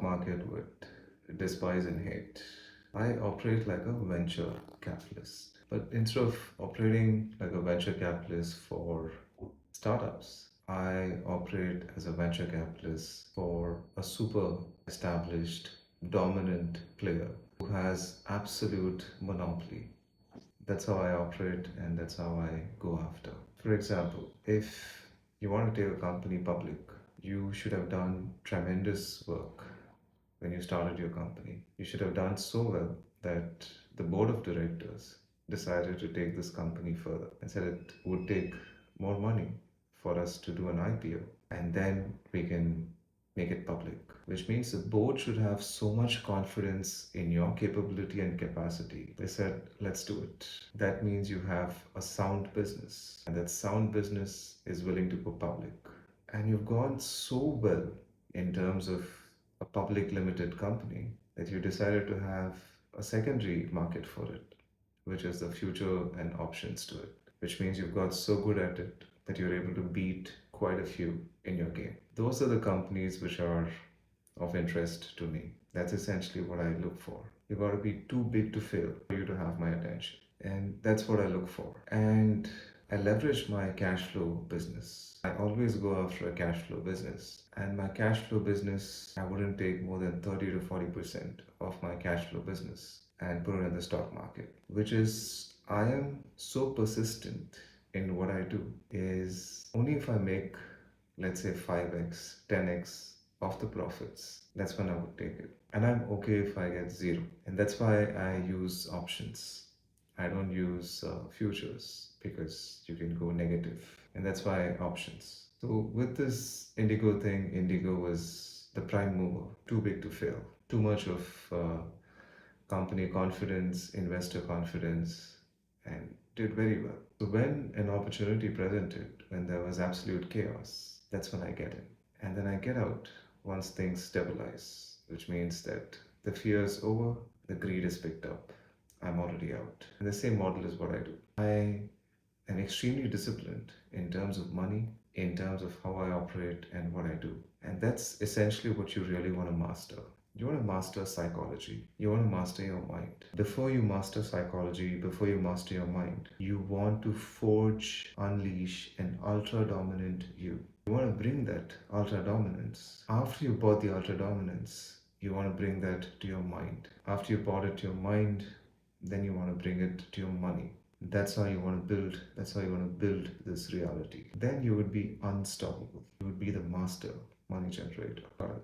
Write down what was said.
market would despise and hate. I operate like a venture capitalist. But instead of operating like a venture capitalist for startups, I operate as a venture capitalist for a super established, dominant player who has absolute monopoly. That's how I operate and that's how I go after. For example, if you want to take a company public, you should have done tremendous work when you started your company. You should have done so well that the board of directors decided to take this company further and said it would take more money for us to do an IPO and then we can make it public, which means the board should have so much confidence in your capability and capacity. They said, let's do it. That means you have a sound business, and that sound business is willing to go public. And you've gone so well in terms of a public limited company that you decided to have a secondary market for it, which is the future and options to it, which means you've got so good at it that you're able to beat quite a few in your game. Those are the companies which are of interest to me. That's essentially what I look for. You've got to be too big to fail for you to have my attention. And that's what I look for. And I leverage my cash flow business. I always go after a cash flow business. And my cash flow business, I wouldn't take more than 30 to 40% of my cash flow business and put it in the stock market, which is I am so persistent in what I do is only if I make, let's say, 5x, 10x of the profits, that's when I would take it. And I'm okay if I get zero. And that's why I use options. I don't use futures because you can go negative. And that's why options. So with this Indigo thing, Indigo was the prime mover, too big to fail, too much of company confidence, investor confidence, and did very well. So when an opportunity presented, when there was absolute chaos, that's when I get in. And then I get out once things stabilize, which means that the fear is over, the greed is picked up. I'm already out. And the same model is what I do. I am extremely disciplined in terms of money, in terms of how I operate and what I do. And that's essentially what you really want to master. You want to master psychology. You want to master your mind. Before you master psychology, before you master your mind, you want to forge, unleash an ultra dominant you. You want to bring that ultra dominance. After you bought the ultra dominance, you want to bring that to your mind. After you bought it to your mind, then you want to bring it to your money. That's how you want to build this reality. Then you would be unstoppable. You would be the master money generator.